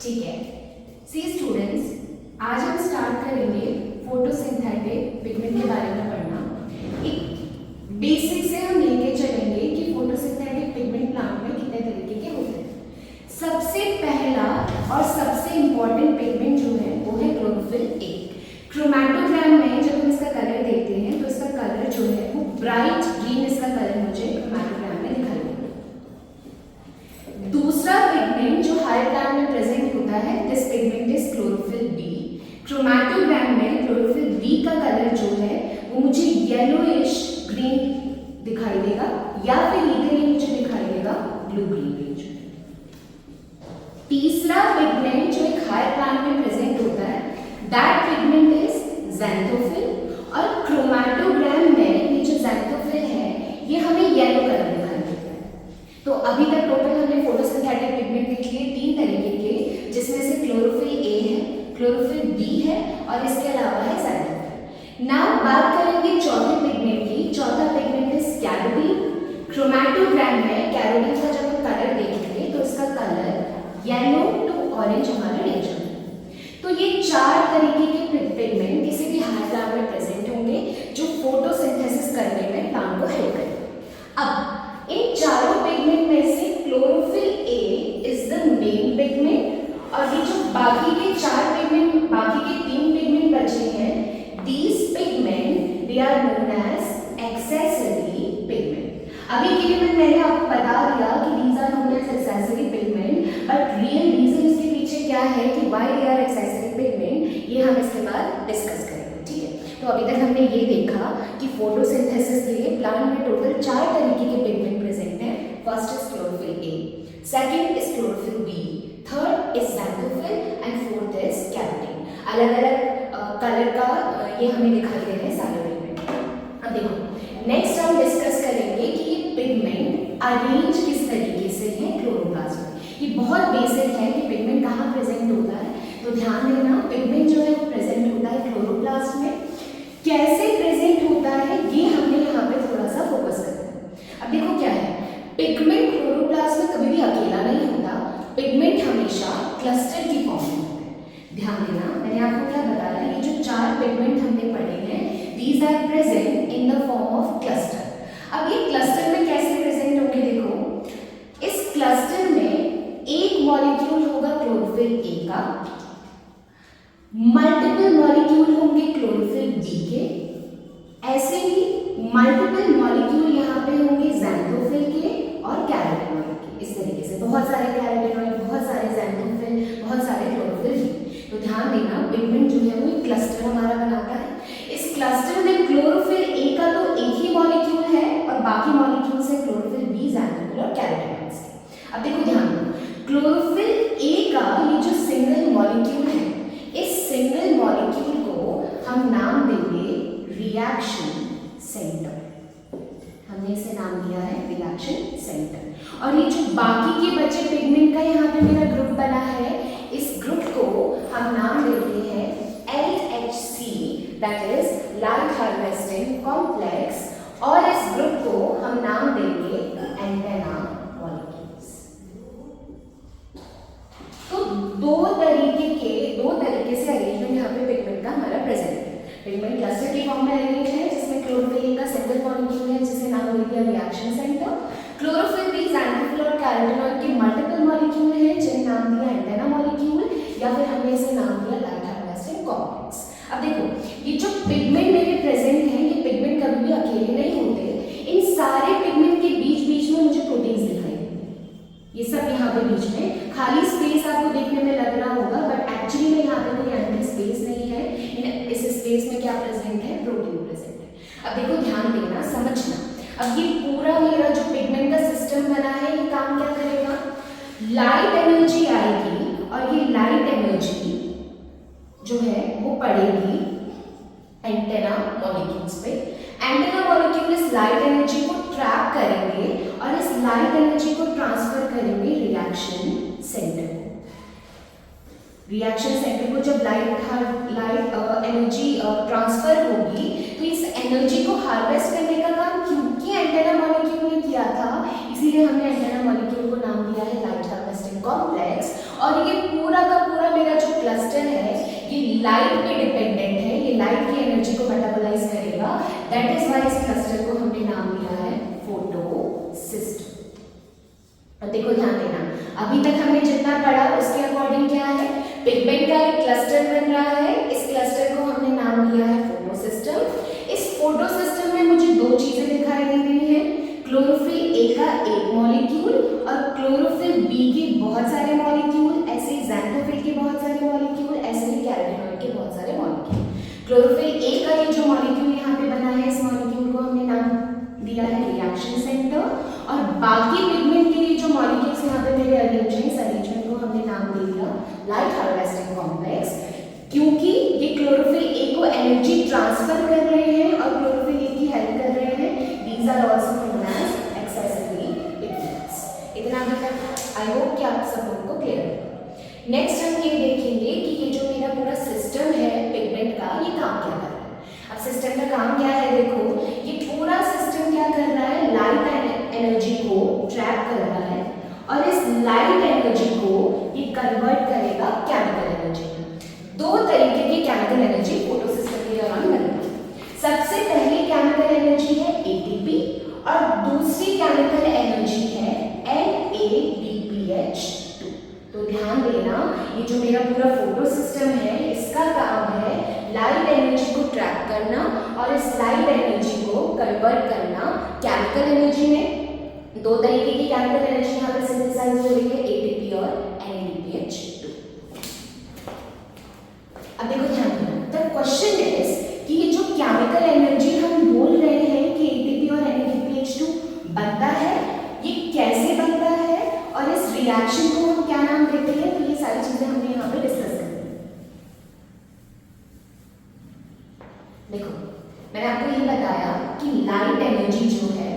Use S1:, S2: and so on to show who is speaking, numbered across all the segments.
S1: ठीक है। सी स्टूडेंट्स, आज हम स्टार्ट करेंगे फोटोसिंथेटिक पिगमेंट के बारे में पढ़ना। एक बेसिक से हम लेके चलेंगे कि फोटोसिंथेटिक पिगमेंट प्लांट में कितने तरीके के होते हैं। सबसे पहला और सबसे इंपॉर्टेंट पिगमेंट जो है वो है क्लोरोफिल ए। क्रोमैटोग्राम में जब हम इसका कलर देखते हैं तो इसका कलर जो है वो ब्राइट ग्रीन, इसका कलर मुझे क्रोमैटोग्राम में दिखाई देगा। दूसरा पिगमेंट जो हर प्लांट में प्रेजेंट होता है, this pigment is chlorophyll B. Chromatogram में क्लोरोफिल बी का कलर जो है वो मुझे येलोइश ग्रीन दिखाई देगा या फिर लीगली मुझे दिखाई देगा ब्लू ग्रीन रेंज। तीसरा पिगमेंट जो एक हायर प्लांट में प्रेजेंट होता है, दैट पिगमेंट इज ज़ैंथोफिल। और क्रोमैटोग्राम में ये जो ज़ैंथोफिल है ये हमें येलो कलर दिखाई देता है। तो अभी तक टोटल हमने फोटोसिंथेटिक पिगमेंट देख लिए 3 तरीके के, जिसमें से क्लोरोफिल ए है, क्लोरोफिल बी है और इसके अलावा है ज़ैंथोफिल। नाउ बात करेंगे चौथे पिगमेंट की। चौथा पिगमेंट इज कैरोटीन। क्रोमैटोग्राम में कैरोटीन का जब हम कलर देखेंगे तो इसका कलर येलो टू ऑरेंज हमारा रेंज होगा। तो ये 4 तरीके के पिगमेंट किसी भी हायर प्लांट में प्रेजेंट होंगे जो फोटोसिंथेसिस करने में प्लांट को हेल्प करेंगे। अब इन चारों पिगमेंट में से chlorophyll A is the main pigment और ये जो बाकी के 4 पिगमेंट, बाकी के 3 पिगमेंट बचे हैं, these pigment they are known as accessory pigment। अभी के लिए मैंने आपको बता दिया कि these are known as accessory pigment, but real reason इसके पीछे क्या है कि why they are accessory pigment, ये हम इसके बाद डिस्कस करेंगे। ठीक है, तो अभी तक हमने ये देखा कि फोटोसिंथेसिस के लिए प्लांट में टोटल 4 तरीके के पिगमेंट प्रेजेंट हैं। First is chlorophyll A, second is chlorophyll B, third is xanthophyll and fourth is carotene. अलग अलग कलर का ये हमें दिखाई दे रहे हैं सारे पिगमेंट। अब देखो नेक्स्ट हम डिस्कस करेंगे कि ये पिगमेंट अरेंज किस तरीके से है क्लोरोप्लास्ट में। ये बहुत बेसिक है कि पिगमेंट कहाँ प्रेजेंट होता है, तो ध्यान देना पिगमेंट जो है वो प्रेजेंट होता है क्लोरोप्लास्ट में। कैसे प्रेजेंट होता है ये हमने यहाँ पे थोड़ा सा फोकस करना है। अब देखो क्या है, पिगमेंट क्लोरोप्लास्ट में कभी भी अकेला नहीं होता, पिगमेंट हमेशा क्लस्टर की फॉर्म में होता है। ध्यान देना मैंने आपको क्या बताया, ये जो 4 पिगमेंट हमने पढ़े हैं these are present in the form of cluster. अब ये क्लस्टर में कैसे प्रेजेंट होंगे, देखो इस क्लस्टर में एक मॉलिक्यूल होगा क्लोरोफिल ए का, मल्टीपल मॉलिक्यूल होंगे क्लोरोफिल बी के, ऐसे ही मल्टीपल मॉलिक्यूल यहाँ पे होंगे ज़ैंथोफिल के और कैरोटीनॉइड के। इस तरीके से बहुत सारे कैरोटीनॉइड, बहुत सारे ज़ैंथोफिल, बहुत सारे क्लोरोफिल। तो ध्यान देना पिगमेंट जो है वो एक क्लस्टर हमारा बनाता है। इस क्लस्टर में क्लोरोफिल ए का तो एक ही मॉलिक्यूल है और बाकी मॉलिक्यूल्स है क्लोरोफिल बी, ज़ैंथोफिल और कैरोटीनॉइड्स के। अब देखो ध्यान दो, क्लोरोफिल ए का ये जो सिंगल मॉलिक्यूल है, इस सिंगल मॉलिक्यूल को हम नाम देंगे रिएक्शन सेंटर। हमने इसे नाम दिया है रिएक्शन सेंटर। और ये जो बाकी के बचे पिगमेंट का यहाँ पे मेरा ग्रुप बना है, इस ग्रुप को हम नाम देते हैं LHC, that is light harvesting complex, और इस ग्रुप को हम नाम देंगे एंटेना मॉलिक्यूल्स। तो दो तरीके से अरेंजमेंट यहाँ पे पिगमेंट का हमारा प्रेजेंट है। पिगमेंट क्लस्टर की फॉर्म में अरेंज है जिसमें क्लोरोफिल ए का सिंगल मॉलिक्यूल है जिसे नाम दे दिया reaction centre, chlorophyll B, xanthophyll और कैरोटीनॉइड के मल्टीपल मॉलिक्यूल हैं जिन्हें नाम दिया एंटेना मॉलिक्यूल या फिर हमने इसे नाम दिया लाइट हार्वेस्टिंग कॉम्प्लेक्स। अब देखो ये जो पिगमेंट मेरे प्रेजेंट हैं ये पिगमेंट कभी भी अकेले नहीं होते। इन सारे पिगमेंट के बीच में मुझे प्रोटीन्स दिखाई देते हैं। ये सब यहाँ पे बीच में खाली स्पेस आपको देखने में लग रहा होगा, बट एक्चुअली में यहाँ पे कोई एम्प्टी स्पेस नहीं है। इस स्पेस में क्या प्रेजेंट है, प्रोटीन प्रेजेंट है। अब देखो ध्यान देना, समझना। अब ये पूरा मेरा जो पिगमेंट का सिस्टम बना है ये काम क्या करेगा, लाइट एनर्जी आएगी और ये लाइट एनर्जी जो है वो पड़ेगी एंटेना मॉलिक्यूल्स पे। एंटेना मॉलिक्यूल इस लाइट एनर्जी को ट्रैप करेंगे और इस लाइट एनर्जी को ट्रांसफर करेंगे रिएक्शन सेंटर को। रिएक्शन सेंटर को जब लाइट एनर्जी ट्रांसफर होगी तो इस एनर्जी को हार्वेस्ट करने का काम क्योंकि एंटेना मॉलिक्यूल ने किया था, इसीलिए हमने एंटेना मॉलिक्यूल को नाम दिया है लाइट हार्वेस्टिंग कॉम्प्लेक्स। और ये पूरा का लाइट पे डिपेंडेंट है, ये लाइट की एनर्जी को मेटाबोलाइज करेगा, दैट इज व्हाई इस क्लस्टर को हमने नाम दिया है फोटोसिस्टम। अब देखो ध्यान देना, अभी तक हमने जितना पढ़ा उसके अकॉर्डिंग क्या है, पिगमेंट का एक क्लस्टर बन रहा है, इस क्लस्टर को हमने नाम दिया है फोटोसिस्टम। इस फोटोसिस्टम में मुझे दो चीजें दिखाई दे रही हैं, क्लोरोफिल ए का एक मॉलिक्यूल और क्लोरोफिल बी के बहुत सारे मॉलिक्यूल, ऐसे ही ज़ैंथोफिल के बहुत सारे मॉलिक्यूल, ऐसे ही कैरोटीनॉइड के बहुत सारे मॉलिक्यूल। क्लोरोफिल ए का ये जो मॉलिक्यूल यहाँ पे बना है, इस मॉलिक्यूल को हमने नाम दिया है रिएक्शन सेंटर, और बाकी पिगमेंट के लिए जो मॉलिक्यूल्स यहाँ पे मेरे अरेंज हैं, इस अरेंजमेंट को हमने नाम दे दिया लाइट हार्वेस्टिंग कॉम्प्लेक्स, क्योंकि ये क्लोरोफिल ए को एनर्जी ट्रांसफर कर रहे हैं और क्लोरोफिल ए की हेल्प कर रहे हैं। These are also known as accessory pigments. इतना मतलब आई होप कि आप सब लोगों को क्लियर है। नेक्स्ट हम ये देखेंगे कि ये जो मेरा पूरा सिस्टम है पिगमेंट का, ये काम क्या कर रहा है। अब सिस्टम का काम क्या है, देखो ये पूरा सिस्टम क्या कर रहा है, लाइट एनर्जी को ट्रैप कर रहा है और इस लाइट एनर्जी को ये कन्वर्ट करेगा केमिकल एनर्जी में। दो तरीके की केमिकल एनर्जी फोटोसिस्टम के दौरान बनती है। सबसे पहली केमिकल एनर्जी है एटीपी और दूसरी केमिकल एनर्जी है NADPH2। तो ध्यान देना, ये जो मेरा पूरा फोटोसिस्टम है, इसका काम है लाइट एनर्जी को ट्रैप करना और इस लाइट एनर्जी को कन्वर्ट करना केमिकल एनर्जी में। दो तरीके की केमिकल एनर्जी यहाँ पर सिंथेसाइज हो रही है, एटीपी और NADPH2। अब देखो ध्यान देना, द क्वेश्चन इज कि ये जो केमिकल एनर्जी हम बोल रहे हैं कि एटीपी और NADPH2 बनता है, ये कैसे बनता है और इस रिएक्शन को हम क्या नाम देते हैं, तो ये सारी चीजें हमने यहाँ पे डिस्कस करनी है। देखो मैंने आपको ये बताया कि लाइट एनर्जी जो है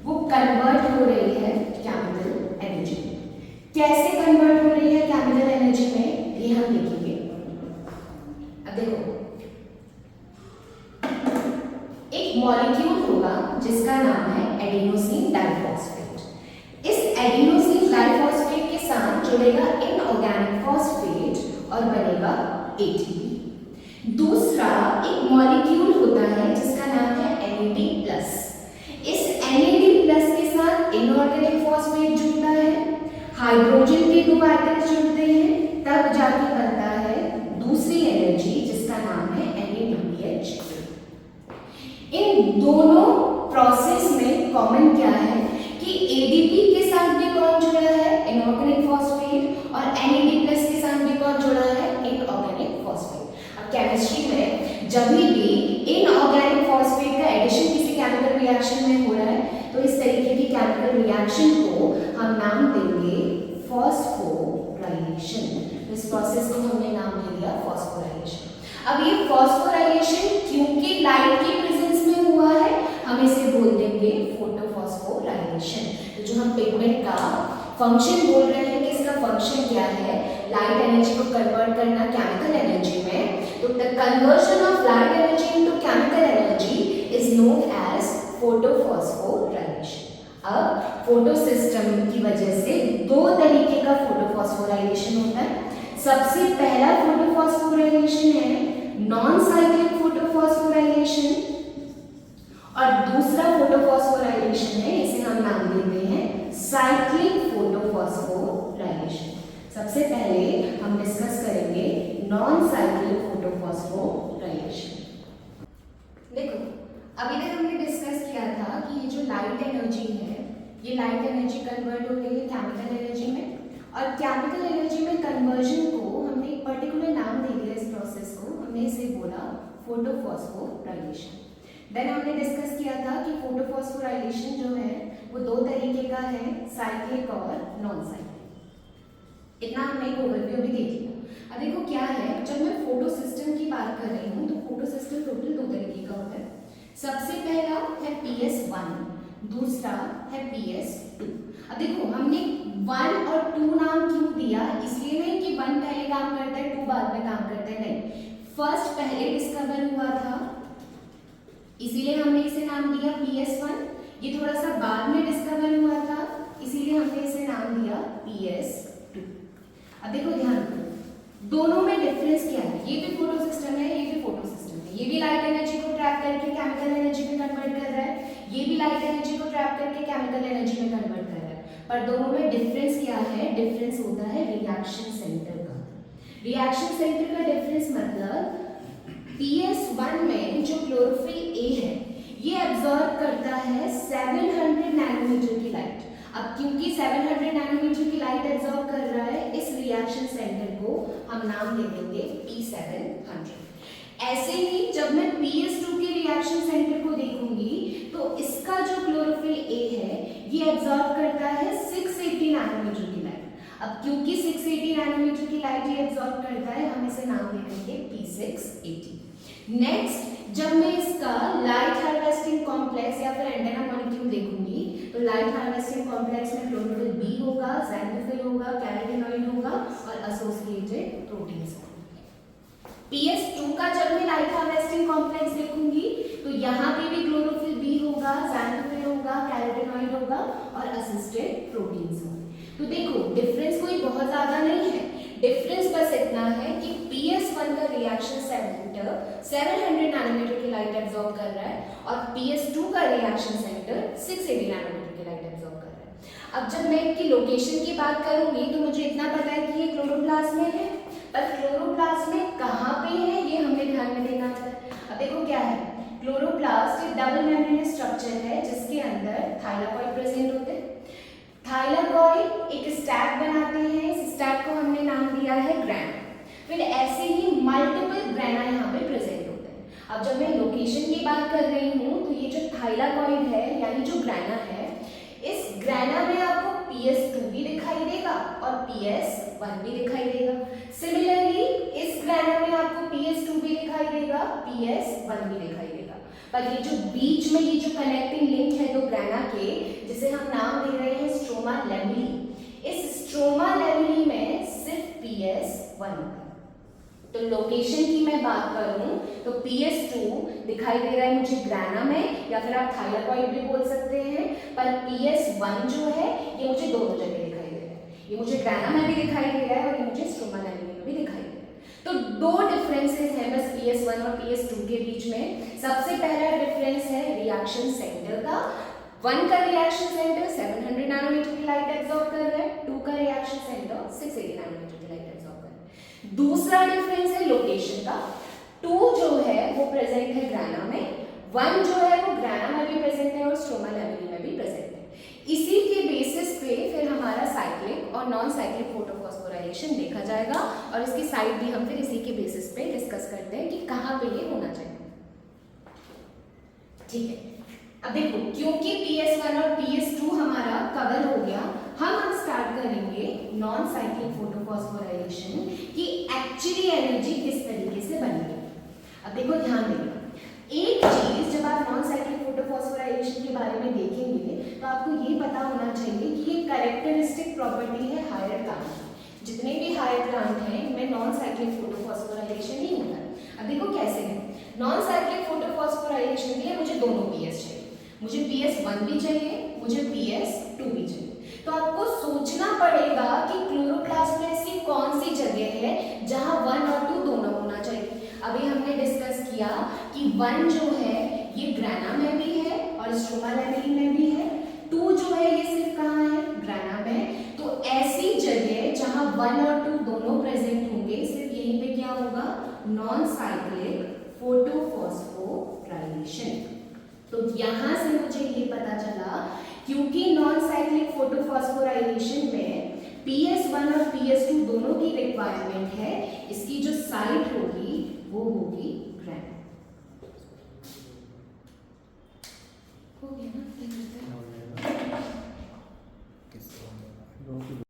S1: वो कन्वर्ट हो रही है केमिकल एनर्जी में। कैसे कन्वर्ट हो रही है केमिकल एनर्जी में, ये हम देखेंगे। अब देखो एक मॉलिक्यूल होगा जिसका नाम है एडिनोसिन डाइफॉस्फेट। इस एडिनोसिन डाइफॉस्फेट के साथ जुड़ेगा इनऑर्गेनिक फॉस्फेट और बनेगा एटीपी। दूसरा एक मॉलिक्यूल होता है जिसका नाम है NAD+। इस NAD+ के साथ इनऑर्गेनिक फॉस्फेट जुड़ता है, हाइड्रोजन के दो एटम्स जुड़ते हैं, तब जाके बनता है दूसरी एनर्जी जिसका नाम है NADPH। इन दोनों प्रोसेस में कॉमन क्या है कि ADP के साथ भी कौन जुड़ा है, इनऑर्गेनिक फॉस्फेट, और NAD+ के साथ भी कौन जुड़ा है, इनऑर्गेनिक फॉस्फेट। अब केमिस्ट्री में जब भी इनऑर्गेनिक फॉस्फेट का एडिशन किसी केमिकल रिएक्शन में हो रहा है, तो इस तरीके की केमिकल रिएक्शन को हम नाम देंगे फॉस्फोराइलेशन। इस प्रोसेस को हमने नाम दे दिया फॉस्फोराइलेशन। अब ये फॉस्फोराइलेशन क्योंकि लाइट की प्रेजेंस में हुआ है, हम इसे बोल देंगे फोटोफॉस्फोराइलेशन। तो जो हम पिगमेंट का फंक्शन बोल रहे हैं कि इसका फंक्शन क्या है, लाइट एनर्जी को कन्वर्ट करना केमिकल एनर्जी में, तो the conversion of light energy into chemical energy is known as photophosphorylation. अब फोटोसिस्टम की वजह से दो तरीके का फोटोफॉस्फोराइलेशन होता है। सबसे पहला फोटोफॉस्फोराइलेशन है नॉन साइक्लिक फोटोफॉस्फोराइलेशन और दूसरा फोटोफॉस्फोराइलेशन है, इसे हम नाम देते हैं साइक्लिक फोटोफॉस्फोराइलेशन। सबसे पहले हम डिस्कस करेंगे नॉन साइक्लिक फोटोफॉस्फोराइलेशन। देखो अभी तक हमने डिस्कस किया था कि ये जो लाइट एनर्जी है, ये लाइट एनर्जी कन्वर्ट हो रही है केमिकल एनर्जी में, और केमिकल एनर्जी में कन्वर्जन को हमने एक पर्टिकुलर नाम दे दिया, इस प्रोसेस को हमने इसे बोला फोटोफॉस्फोराइलेशन। देन हमने डिस्कस किया था कि फोटोफॉस्फोराइलेशन जो है वो दो तरीके का है, साइक्लिक और नॉन साइक्लिक। इतना हमने एक ओवरव्यू भी देख लिया। अब देखो क्या है, जब मैं फोटो सिस्टम की बात कर रही हूँ तो फोटो सिस्टम टोटल दो तरीके का होता है। सबसे पहला है PS1, दूसरा है PS2। अब देखो हमने 1 और 2 नाम क्यों दिया, इसलिए नहीं कि 1 पहले काम करता है 2 बाद में काम करता है, नहीं, फर्स्ट पहले डिस्कवर हुआ था इसीलिए हमने इसे नाम दिया PS1। ये थोड़ा सा बाद में डिस्कवर हुआ था इसीलिए हमने इसे नाम दिया PS2। अब देखो ध्यान दो, दोनों में डिफरेंस क्या है? ये भी फोटो सिस्टम है, ये भी फोटो सिस्टम है। ये भी लाइट एनर्जी को ट्रैप करके केमिकल एनर्जी में कन्वर्ट कर रहा है, ये भी लाइट एनर्जी को ट्रैप करके केमिकल एनर्जी में कन्वर्ट कर रहा है। पर दोनों में डिफरेंस क्या है? डिफरेंस होता है रिएक्शन सेंटर का। रिएक्शन सेंटर का डिफरेंस मतलब PS1 में जो क्लोरोफिल A है ये एब्जॉर्ब करता है 700 नैनोमीटर की लाइट। अब क्योंकि 700 नैनोमीटर की लाइट एब्जॉर्ब कर रहा है, इस रिएक्शन सेंटर को हम नाम दे देंगे P700। ऐसे ही जब मैं PS2 के रिएक्शन सेंटर को देखूंगी तो इसका जो क्लोरोफिल A है ये एब्जॉर्ब करता है 680 नैनोमीटर की लाइट। अब क्योंकि 680 नैनोमीटर की लाइट ये एब्जॉर्ब करता है, हम इसे नाम दे देंगे P680। नेक्स्ट, जब मैं इसका लाइट हार्वेस्टिंग कॉम्प्लेक्स या फिर एंटेना मॉलिक्यूल देखूंगी तो लाइट हार्वेस्टिंग कॉम्प्लेक्स में क्लोरोफिल B होगा, ज़ैंथोफिल होगा, कैरोटीनॉइड होगा और एसोसिएटेड प्रोटीन्स होंगे। PS2 का जब मैं लाइट हार्वेस्टिंग कॉम्प्लेक्स देखूंगी तो यहाँ पे भी क्लोरोफिल B होगा, ज़ैंथोफिल होगा, कैरोटीनॉइड होगा और असिस्टेड प्रोटीन्स होंगे। तो देखो डिफरेंस कोई बहुत ज्यादा नहीं है, डिफरेंस बस इतना है कि PS1 का रिएक्शन सेंटर 700 नैनोमीटर की लाइट एब्जॉर्ब कर रहा है और PS2 का रिएक्शन सेंटर 680 नैनोमीटर की लाइट एब्जॉर्ब कर रहा है। अब जब मैं इनकी लोकेशन की बात करूंगी तो मुझे इतना पता है कि ये क्लोरोप्लास्ट में है, पर क्लोरोप्लास्ट में कहाँ पे है ये हमें ध्यान में देना है। अब देखो क्या है, क्लोरोप्लास्ट एक डबल मेम्ब्रेनस स्ट्रक्चर है जिसके अंदर थाइलाकॉइड प्रेजेंट होते हैं। थाइलाकॉइड एक स्टैक बनाते हैं, इस स्टैक को हमने नाम दिया है ग्रैना। फिर ऐसे ही मल्टीपल ग्रैना यहाँ पे प्रेजेंट होते हैं। अब जब मैं लोकेशन की बात कर रही हूँ तो ये जो थाइलाकॉइड है यानी जो ग्रैना है, इस ग्रैना में आपको PS2 भी दिखाई देगा और PS1 भी दिखाई देगा। सिमिलरली इस ग्रैना में आपको PS2 भी दिखाई देगा, PS1 भी दिखाई देगा। पर ये जो बीच में ये जो कनेक्टिंग लिंक है दो ग्रैना के, जिसे हम नाम दे रहे हैं स्ट्रोमा लेमिनी, इस स्ट्रोमा लेमिनी में सिर्फ PS1 होगा। तो लोकेशन की मैं बात करूं तो PS2 दिखाई दे रहा है मुझे ग्रैना में या फिर आप थाइलाकॉइड भी बोल सकते हैं, पर PS1 जो है ये मुझे दोनों जगह दिखाई दे रहा है। ये मुझे ग्रैना में भी दिखाई दे रहा है और ये मुझे स्ट्रोमा लेमिनी में भी दिखाई दे रहा है। तो दो डिफरेंसेस हैं बस PS1 और PS2 के बीच में। सबसे पहला डिफरेंस है रिएक्शन सेंटर का। 1 का रिएक्शन सेंटर 700 नैनोमीटर की लाइट एब्जॉर्ब कर रहा है, 2 का रिएक्शन सेंटर 680 नैनोमीटर की लाइट एब्जॉर्ब कर रहा है। दूसरा डिफरेंस है लोकेशन का। 2 जो है वो प्रेजेंट है ग्रैना में, 1 जो है वो ग्रैना में भी प्रेजेंट है और स्ट्रोमा लेमिनी में भी प्रेजेंट है। इसी के बेसिस पे फिर हमारा साइक्लिक और नॉन साइक्लिक फोटोफॉस्फोराइलेशन देखा जाएगा और इसकी साइड भी हम फिर इसी के बेसिस पे डिस्कस करते हैं कि कहाँ पे ये होना चाहिए। ठीक है, अब देखो क्योंकि PS1 और PS2 हमारा कवर हो गया, हम स्टार्ट करेंगे नॉन साइक्लिक फोटोफॉस्फोराइलेशन की एक्चुअली एनर्जी किस तरीके से बनेगी। अब देखो ध्यान देना, एक चीज जब आप नॉन साइक्लिक फोटोफॉस्फोराइलेशन के बारे में देखेंगे तो आपको ये पता होना चाहिए कि ये कैरेक्टरिस्टिक प्रॉपर्टी है हायर प्लांट। जितने भी हायर प्लांट हैं इनमें नॉन साइक्लिक फोटोफॉस्फोराइलेशन ही होता है। अब देखो कैसे है, नॉन साइक्लिक फोटोफॉस्फोराइलेशन के लिए मुझे दोनों PS चाहिए, मुझे PS1 भी चाहिए, मुझे PS2 भी चाहिए। तो आपको सोचना पड़ेगा कि क्लोरोप्लास्ट में ऐसी कौन सी जगह है जहां 1 और 2 दोनों होना चाहिए। अभी हमने डिस्कस किया कि 1 जो है ये ग्रैना में भी है और स्ट्रोमा लेमिनी में भी है, 2 जो है ये सिर्फ कहाँ है, ग्रैना में। तो ऐसी जगह जहां 1 और 2 दोनों प्रेजेंट होंगे, सिर्फ यहीं पे क्या होगा, नॉन साइक्लिक फोटोफॉस्फोराइलेशन। तो यहां से मुझे ये पता चला क्योंकि नॉन साइक्लिक फोटोफॉस्फोराइलेशन में PS1 और PS2 दोनों की रिक्वायरमेंट है, इसकी जो साइट होगी वो होगी ग्रैना।